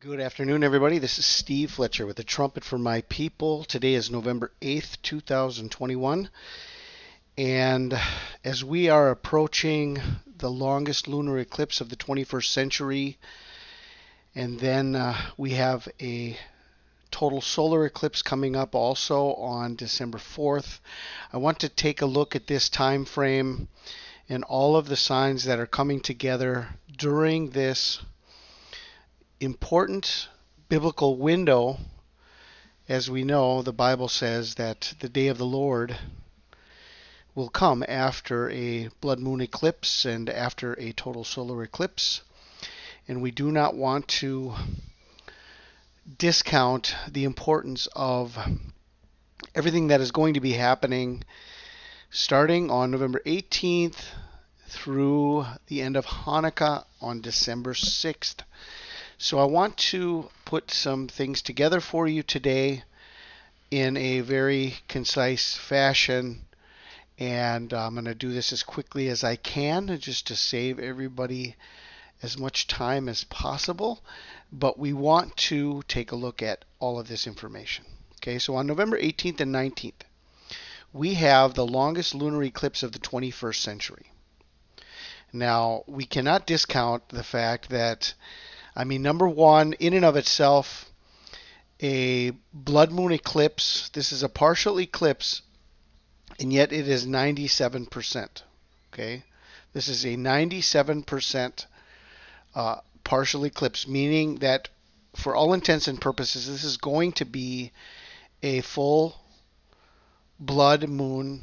Good afternoon, everybody. This is Steve Fletcher with the Trumpet for My People. Today is November 8th, 2021. And as we are approaching the longest lunar eclipse of the 21st century, and then we have a total solar eclipse coming up also on December 4th, I want to take a look at this time frame and all of the signs that are coming together during this important biblical window. As we know, the Bible says that the day of the Lord will come after a blood moon eclipse and after a total solar eclipse. And we do not want to discount the importance of everything that is going to be happening starting on November 18th through the end of Hanukkah on December 6th. So I want to put some things together for you today in a very concise fashion, and I'm going to do this as quickly as I can just to save everybody as much time as possible, but we want to take a look at all of this information. Okay, so on November 18th and 19th, we have the longest lunar eclipse of the 21st century. Now, we cannot discount the fact that number one, in and of itself, a blood moon eclipse, this is a partial eclipse, and yet it is 97%. Okay? This is a 97% partial eclipse, meaning that for all intents and purposes, this is going to be a full blood moon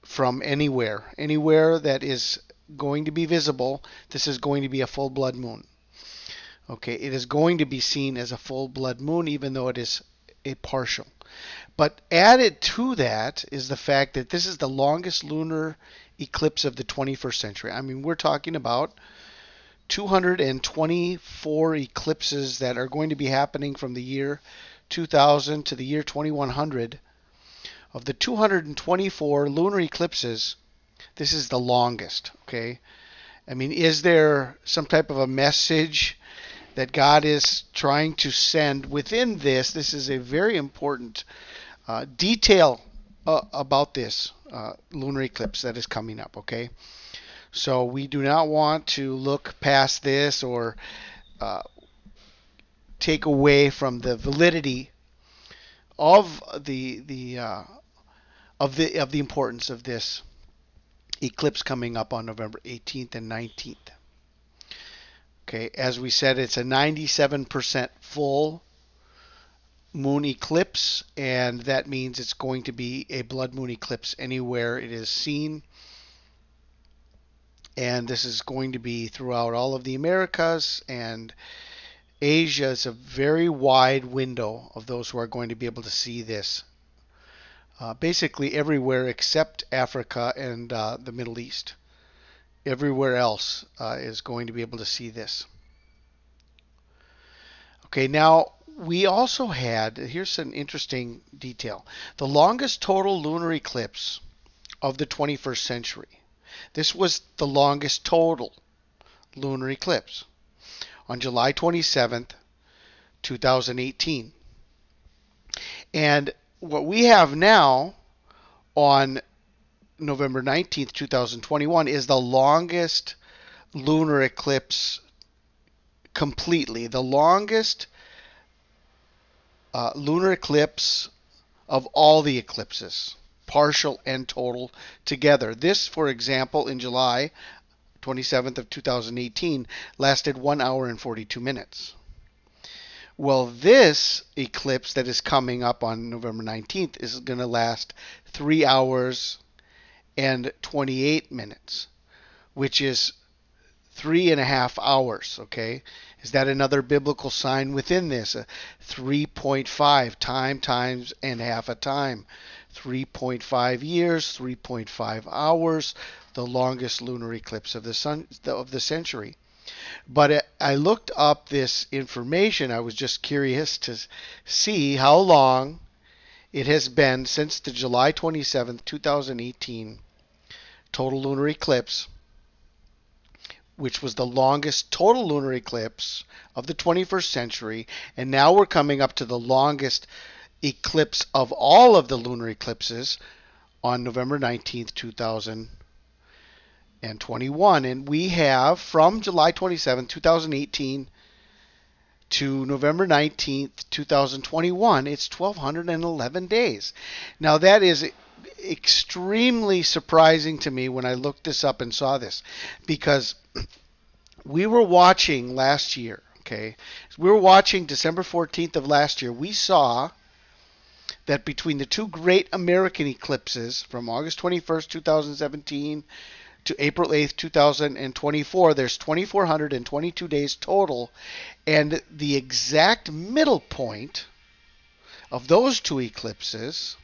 from anywhere. Anywhere that is going to be visible, this is going to be a full blood moon. Okay, it is going to be seen as a full blood moon, even though it is a partial. But added to that is the fact that this is the longest lunar eclipse of the 21st century. We're talking about 224 eclipses that are going to be happening from the year 2000 to the year 2100. Of the 224 lunar eclipses, this is the longest. Okay, is there some type of a message that God is trying to send within this? This is a very important detail about this lunar eclipse that is coming up. Okay, so we do not want to look past this or take away from the validity of the importance of this eclipse coming up on November 18th and 19th. Okay, as we said, it's a 97% full moon eclipse, and that means it's going to be a blood moon eclipse anywhere it is seen. And this is going to be throughout all of the Americas, and Asia is a very wide window of those who are going to be able to see this. Basically everywhere except Africa and the Middle East. Everywhere else is going to be able to see this. Okay, now we also had, here's an interesting detail, the longest total lunar eclipse of the 21st century. This was the longest total lunar eclipse on July 27th, 2018. And what we have now on November 19th, 2021 is the longest lunar eclipse completely. The longest lunar eclipse of all the eclipses, partial and total together. This, for example, in July 27th of 2018 lasted 1 hour and 42 minutes. Well, this eclipse that is coming up on November 19th is going to last 3 hours and 28 minutes, which is 3.5 hours. Okay, is that another biblical sign within this? 3.5 times and half a time, 3.5 years, 3.5 hours, the longest lunar eclipse of the century. But I looked up this information. I was just curious to see how long it has been since the July 27th, 2018 total lunar eclipse which was the longest total lunar eclipse of the 21st century, and now we're coming up to the longest eclipse of all of the lunar eclipses on November 19th, 2021. And we have from July 27th, 2018 to November 19th, 2021, it's 1,211 days. Now that is extremely surprising to me when I looked this up and saw this, because we were watching last year, okay? We were watching December 14th of last year. We saw that between the two great American eclipses from August 21st, 2017 to April 8th, 2024, there's 2,422 days total, and the exact middle point of those two eclipses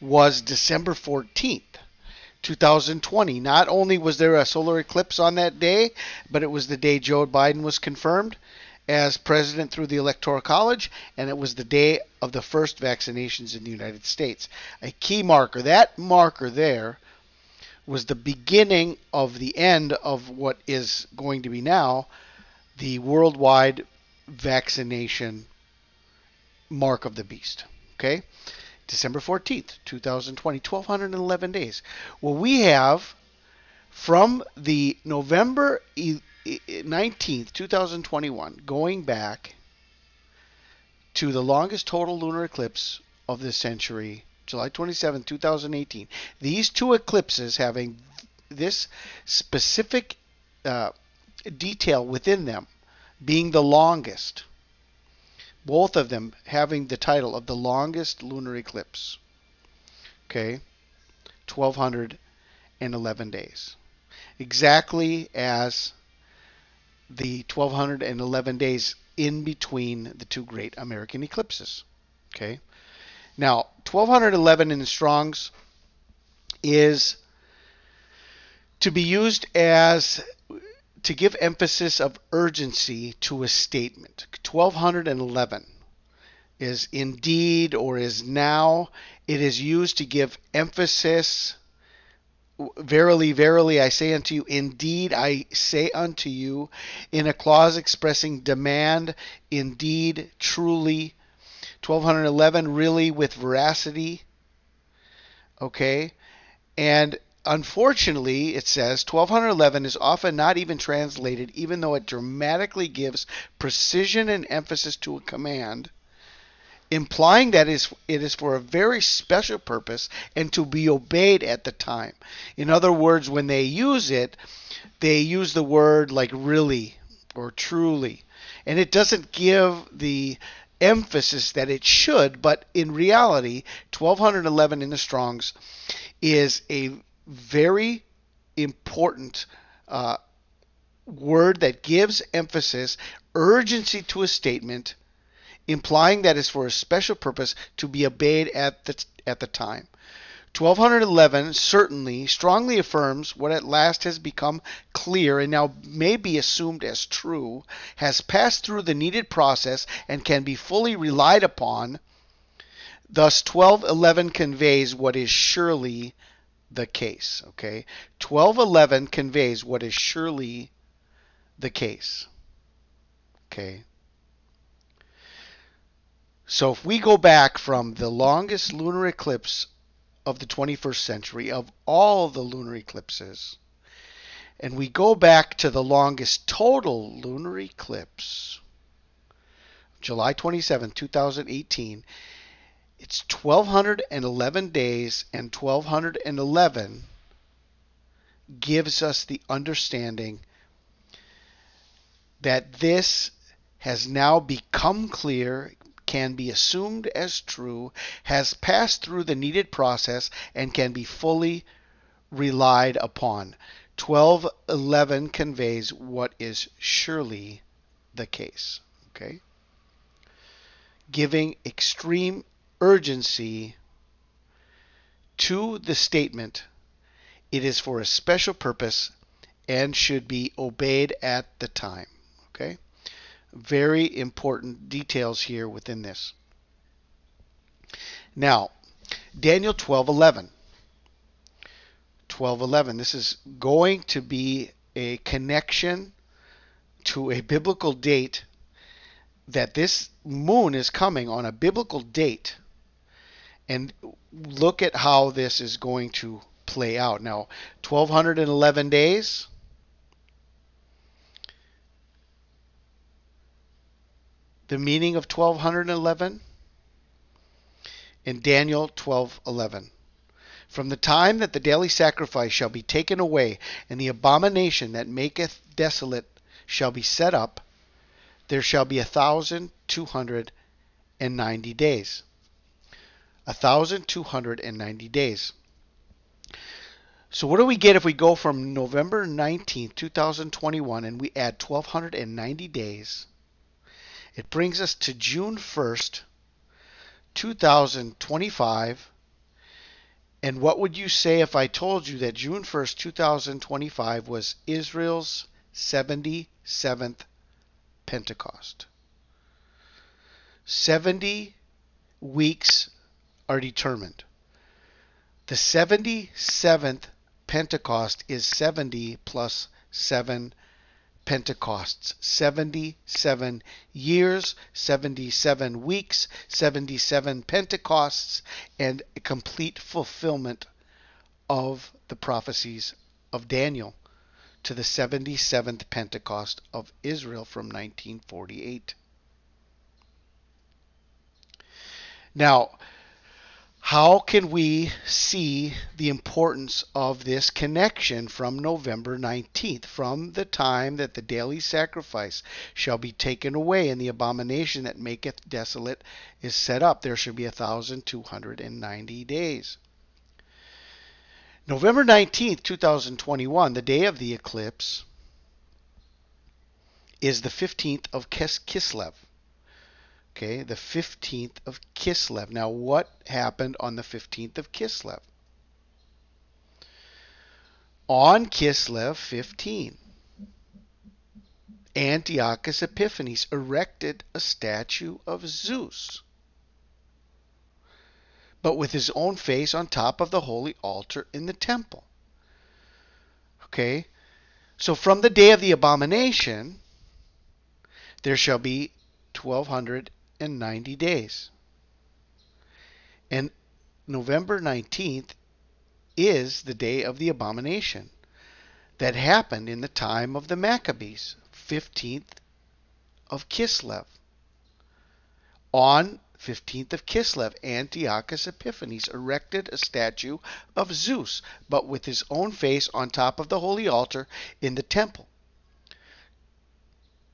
was December 14th, 2020. Not only was there a solar eclipse on that day, but it was the day Joe Biden was confirmed as president through the Electoral College, and it was the day of the first vaccinations in the United States. A key marker. That marker there was the beginning of the end of what is going to be now the worldwide vaccination mark of the beast. Okay? December 14th, 2020, 1,211 days. Well, we have from the November 19th, 2021, going back to the longest total lunar eclipse of this century, July 27, 2018. These two eclipses having this specific detail within them being the longest. Both of them having the title of the longest lunar eclipse. Okay? 1,211 days. Exactly as the 1,211 days in between the two great American eclipses. Okay? Now, 1,211 in the Strong's is to be used as to give emphasis of urgency to a statement. 1,211 is indeed or is now. It is used to give emphasis. Verily, verily, I say unto you, indeed, I say unto you, in a clause expressing demand, indeed, truly. 1,211 really with veracity. Okay? And unfortunately, it says 1,211 is often not even translated, even though it dramatically gives precision and emphasis to a command, implying that it is for a very special purpose and to be obeyed at the time. In other words, when they use it, they use the word like really or truly. And it doesn't give the emphasis that it should, but in reality, 1,211 in the Strong's is a very important word that gives emphasis, urgency to a statement, implying that it's for a special purpose to be obeyed at the time. 1,211 certainly strongly affirms what at last has become clear and now may be assumed as true, has passed through the needed process and can be fully relied upon. Thus, 1,211 conveys what is surely the case. Okay? 1,211 conveys what is surely the case. Okay? So if we go back from the longest lunar eclipse of the 21st century, of all the lunar eclipses, and we go back to the longest total lunar eclipse, July 27, 2018, it's 1,211 days, and 1,211 gives us the understanding that this has now become clear, can be assumed as true, has passed through the needed process, and can be fully relied upon. 1,211 conveys what is surely the case. Okay? Giving extreme urgency to the statement, it is for a special purpose and should be obeyed at the time. Okay? Very important details here within this. Now, Daniel 12:11. 12:11. This is going to be a connection to a biblical date, that this moon is coming on a biblical date, and look at how this is going to play out. Now, 1211 days. The meaning of 1211 in Daniel 12:11. From the time that the daily sacrifice shall be taken away, and the abomination that maketh desolate shall be set up, there shall be 1,290 days. 1,290 days. So what do we get if we go from November 19th, 2021, and we add 1,290 days? It brings us to June 1st, 2025. And what would you say if I told you that June 1st, 2025 was Israel's 77th Pentecost? 70 weeks are determined. The 77th Pentecost is 70 plus 7 Pentecosts. 77 years, 77 weeks, 77 Pentecosts, and a complete fulfillment of the prophecies of Daniel to the 77th Pentecost of Israel from 1948. Now, how can we see the importance of this connection from November 19th, from the time that the daily sacrifice shall be taken away and the abomination that maketh desolate is set up? There should be 1,290 days. November 19th, 2021, the day of the eclipse, is the 15th of Kislev. Okay, the 15th of Kislev. Now, what happened on the 15th of Kislev? On Kislev 15, Antiochus Epiphanes erected a statue of Zeus, but with his own face on top of the holy altar in the temple. Okay, so from the day of the abomination, there shall be 1,290 days. And November 19th is the day of the abomination that happened in the time of the Maccabees, 15th of Kislev. On 15th of Kislev, Antiochus Epiphanes erected a statue of Zeus, but with his own face on top of the holy altar in the temple.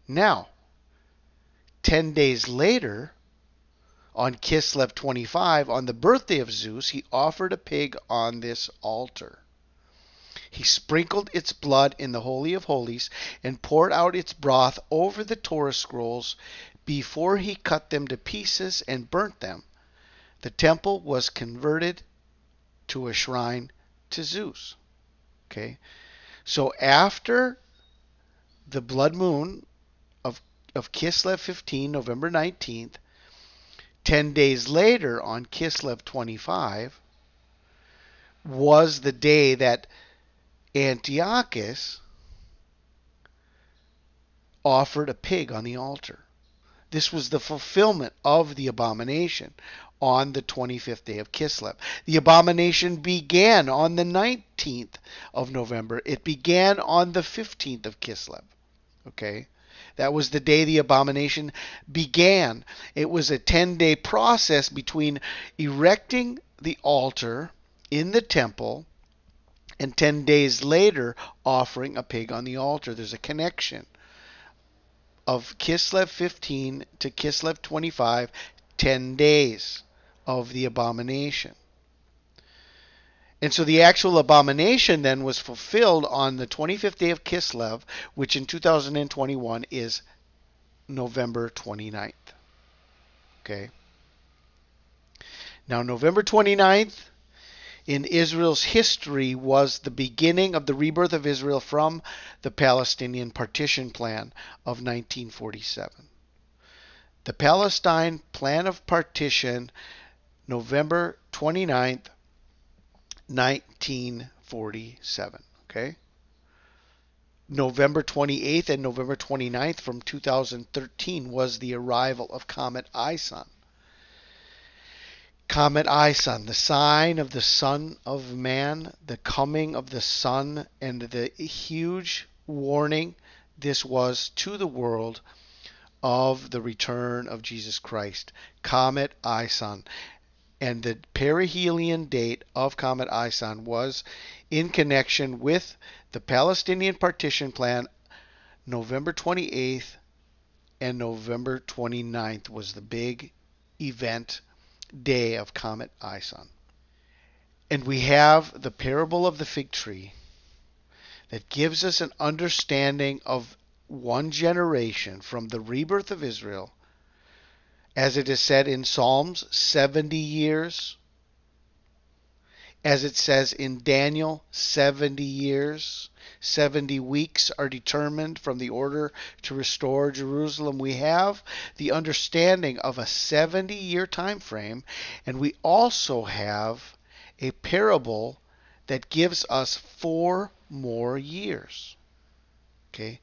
Now, 10 days later, on Kislev 25, on the birthday of Zeus, he offered a pig on this altar. He sprinkled its blood in the Holy of Holies and poured out its broth over the Torah scrolls before he cut them to pieces and burnt them. The temple was converted to a shrine to Zeus. Okay, so after the blood moon of Kislev 15, November 19th, 10 days later on Kislev 25, was the day that Antiochus offered a pig on the altar. This was the fulfillment of the abomination on the 25th day of Kislev. The abomination began on the 19th of November. It began on the 15th of Kislev. Okay? That was the day the abomination began. It was a 10-day process between erecting the altar in the temple and 10 days later offering a pig on the altar. There's a connection of Kislev 15 to Kislev 25, 10 days of the abomination. And so the actual abomination then was fulfilled on the 25th day of Kislev, which in 2021 is November 29th. Okay. Now, November 29th in Israel's history was the beginning of the rebirth of Israel from the Palestinian partition plan of 1947. The Palestine Plan of Partition, November 29th, 1947. Okay? November 28th and November 29th from 2013 was the arrival of Comet Ison. Comet Ison, the sign of the Son of Man, the coming of the Son, and the huge warning this was to the world of the return of Jesus Christ. Comet Ison. And the perihelion date of Comet Ison was in connection with the Palestinian partition plan. November 28th and November 29th was the big event day of Comet Ison. And we have the parable of the fig tree that gives us an understanding of one generation from the rebirth of Israel, as it is said in Psalms, 70 years. As it says in Daniel, 70 years. 70 weeks are determined from the order to restore Jerusalem. We have the understanding of a 70-year time frame, and we also have a parable that gives us 4 more years. Okay?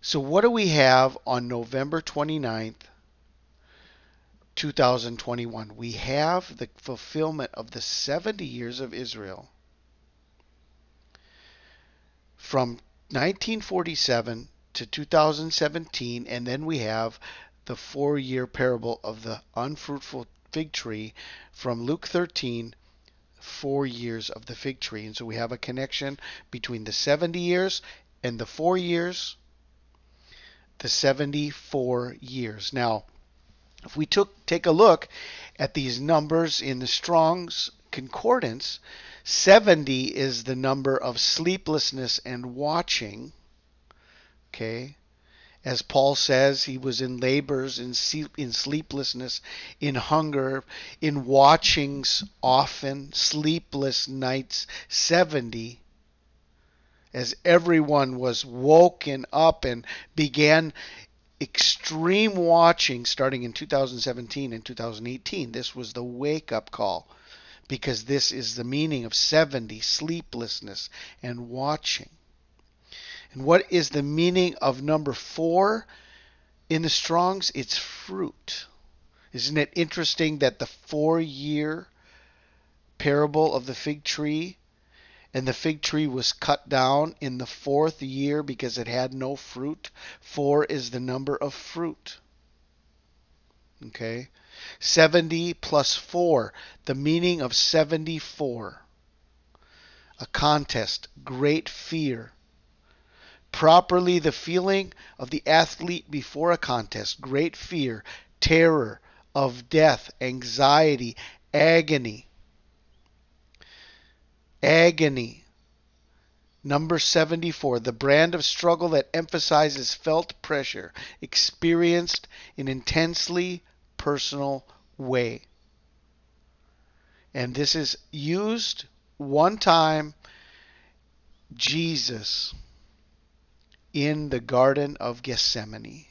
So what do we have on November 29th, 2021? We have the fulfillment of the 70 years of Israel from 1947 to 2017, and then we have the 4-year parable of the unfruitful fig tree from Luke 13, 4 years of the fig tree. And so we have a connection between the 70 years and the 4 years, the 74 years. Now, if we take a look at these numbers in the Strong's Concordance, 70 is the number of sleeplessness and watching. Okay? As Paul says, he was in labors, in sleeplessness, in hunger, in watchings often, sleepless nights, 70. As everyone was woken up and began extreme watching starting in 2017 and 2018. This was the wake-up call, because this is the meaning of 70, sleeplessness and watching. And what is the meaning of number 4 in the Strong's? It's fruit. Isn't it interesting that the 4-year parable of the fig tree, and the fig tree was cut down in the 4th year because it had no fruit? 4 is the number of fruit. Okay? 70 plus 4, the meaning of 74. A contest, great fear. Properly, the feeling of the athlete before a contest, great fear, terror of death, anxiety, agony. Agony. Number 74, the brand of struggle that emphasizes felt pressure, experienced in intensely personal way. And this is used one time, Jesus in the Garden of Gethsemane.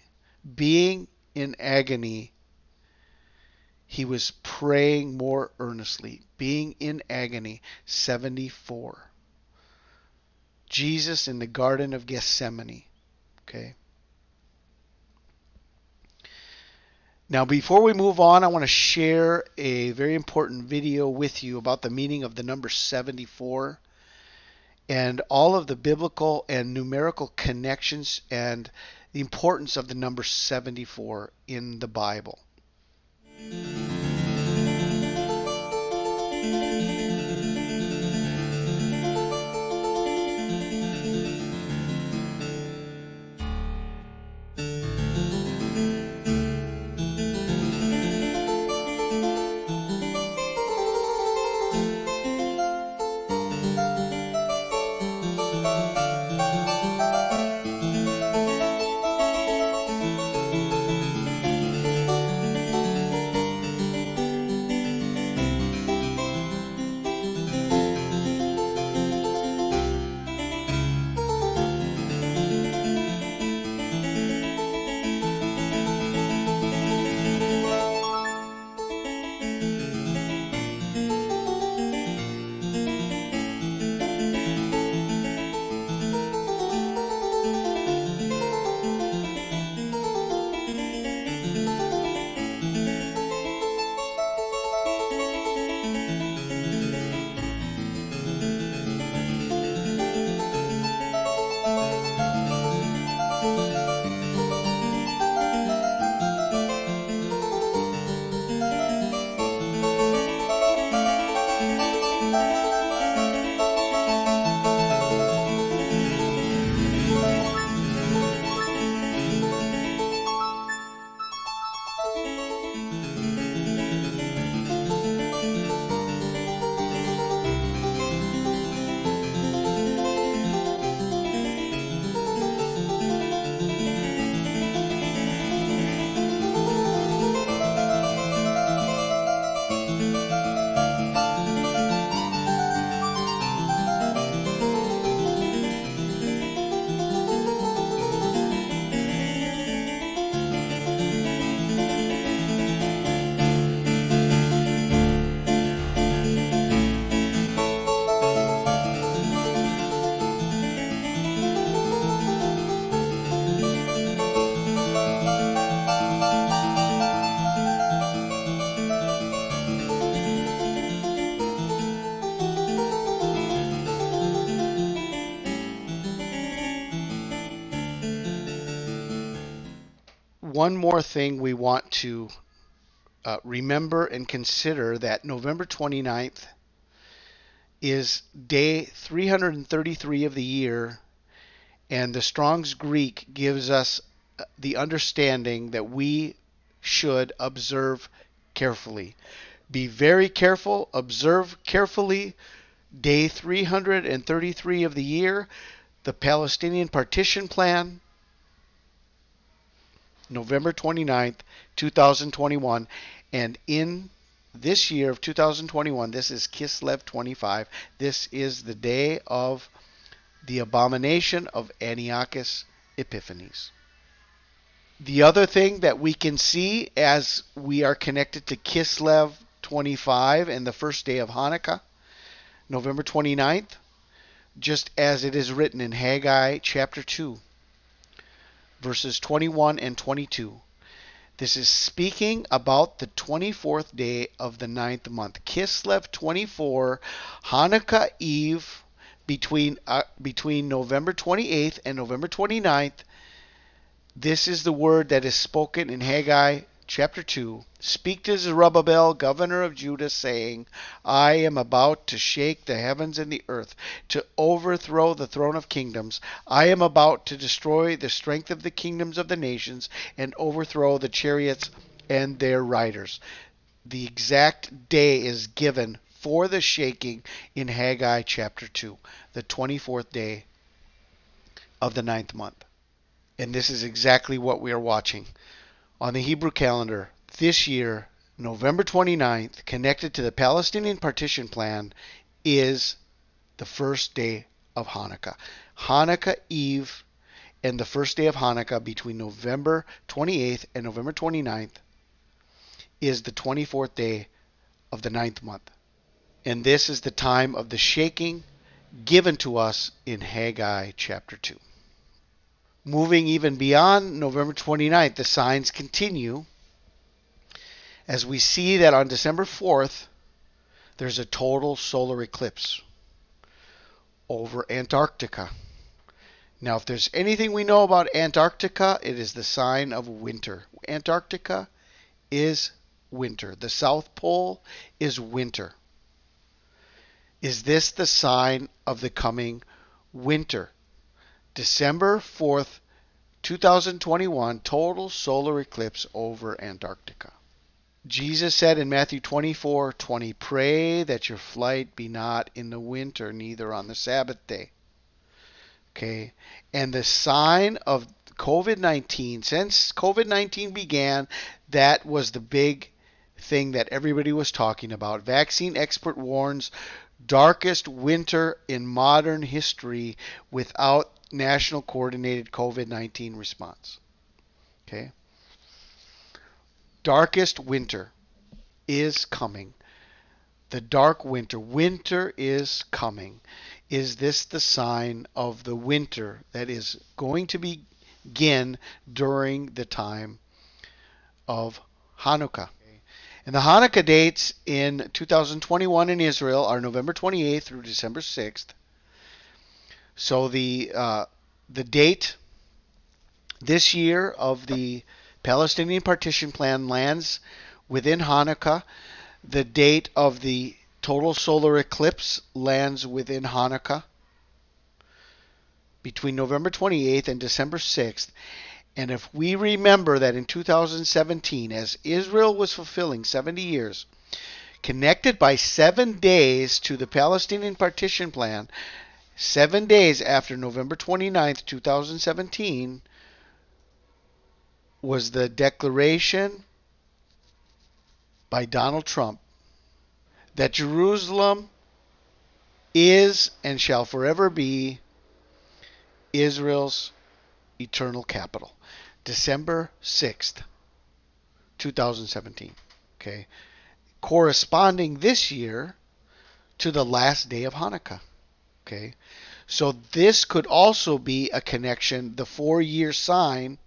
Being in agony, he was praying more earnestly. Being in agony, 74. Jesus in the Garden of Gethsemane. Okay. Now, before we move on, I want to share a very important video with you about the meaning of the number 74 and all of the biblical and numerical connections and the importance of the number 74 in the Bible. one more thing we want to remember and consider, that November 29th is day 333 of the year, and the Strong's Greek gives us the understanding that we should observe carefully. Be very careful, observe carefully. Day 333 of the year, the Palestinian partition plan, November 29th, 2021. And in this year of 2021, this is Kislev 25. This is the day of the Abomination of Antiochus Epiphanes. The other thing that we can see as we are connected to Kislev 25 and the first day of Hanukkah, November 29th, just as it is written in Haggai chapter 2, verses 21 and 22. This is speaking about the 24th day of the 9th month. Kislev 24, Hanukkah Eve, between November 28th and November 29th. This is the word that is spoken in Haggai chapter 2. Speak to Zerubbabel, governor of Judah, saying, I am about to shake the heavens and the earth, to overthrow the throne of kingdoms. I am about to destroy the strength of the kingdoms of the nations, and overthrow the chariots and their riders. The exact day is given for the shaking in Haggai chapter 2, the 24th day of the 9th month. And this is exactly what we are watching. On the Hebrew calendar, this year, November 29th, connected to the Palestinian partition plan, is the first day of Hanukkah. Hanukkah Eve and the first day of Hanukkah, between November 28th and November 29th, is the 24th day of the 9th month. And this is the time of the shaking given to us in Haggai chapter 2. Moving even beyond November 29th, the signs continue as we see that on December 4th, there's a total solar eclipse over Antarctica. Now, if there's anything we know about Antarctica, it is the sign of winter. Antarctica is winter. The South Pole is winter. Is this the sign of the coming winter? December 4th, 2021, total solar eclipse over Antarctica. Jesus said in Matthew 24:20, pray that your flight be not in the winter, neither on the Sabbath day. Okay, and the sign of COVID-19, since COVID-19 began, that was the big thing that everybody was talking about. Vaccine expert warns darkest winter in modern history without national coordinated COVID-19 response. Okay. Darkest winter is coming. The dark winter. Winter is coming. Is this the sign of the winter that is going to begin during the time of Hanukkah? And the Hanukkah dates in 2021 in Israel are November 28th through December 6th. So the date this year of the Palestinian partition plan lands within Hanukkah. The date of the total solar eclipse lands within Hanukkah between November 28th and December 6th. And if we remember that in 2017, as Israel was fulfilling 70 years, connected by 7 days to the Palestinian partition plan, 7 days after November 29th, 2017, was the declaration by Donald Trump that Jerusalem is and shall forever be Israel's eternal capital. December 6th, 2017. Okay. Corresponding this year to the last day of Hanukkah. Okay. So this could also be a connection, the 4-year sign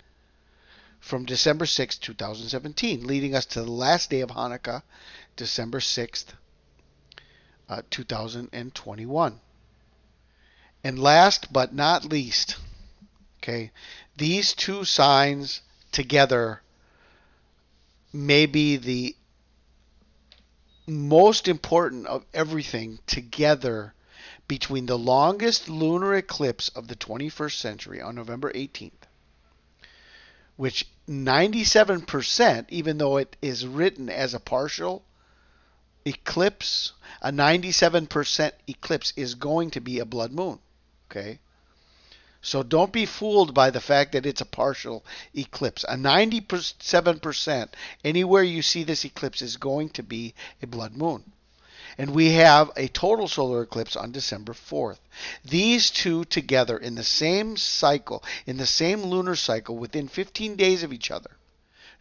from December 6th, 2017, leading us to the last day of Hanukkah, December 6th, 2021. And last but not least, okay, these two signs together may be the most important of everything together between the longest lunar eclipse of the 21st century on November 18th, which 97%, even though it is written as a partial eclipse, a 97% eclipse is going to be a blood moon. Okay? So don't be fooled by the fact that it's a partial eclipse. A 97%, anywhere you see this eclipse, is going to be a blood moon. And we have a total solar eclipse on December 4th. These two together in the same cycle, in the same lunar cycle, within 15 days of each other.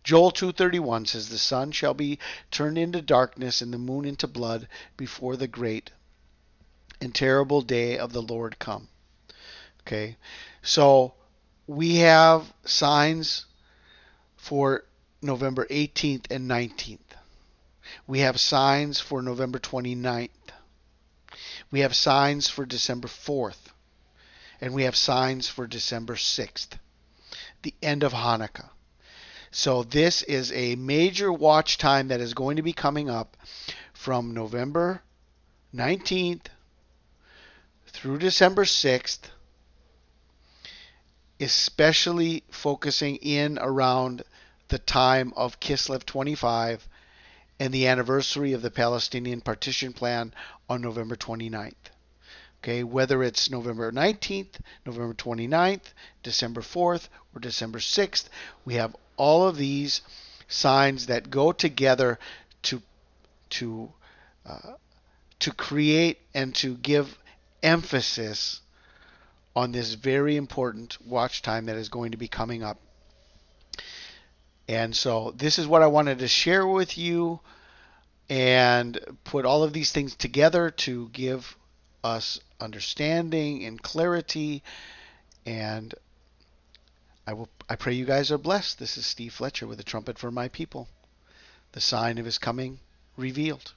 Joel 2:31 says, "The sun shall be turned into darkness and the moon into blood before the great and terrible day of the Lord come." Okay, so we have signs for November 18th and 19th. We have signs for November 29th. We have signs for December 4th. And we have signs for December 6th, the end of Hanukkah. So this is a major watch time that is going to be coming up from November 19th through December 6th, especially focusing in around the time of Kislev 25 and the anniversary of the Palestinian partition plan on November 29th. Okay, whether it's November 19th, November 29th, December 4th, or December 6th, we have all of these signs that go together to to to create and to give emphasis on this very important watch time that is going to be coming up. And so this is what I wanted to share with you and put all of these things together to give us understanding and clarity. And I pray you guys are blessed. This is Steve Fletcher with a trumpet for my people. The sign of his coming revealed.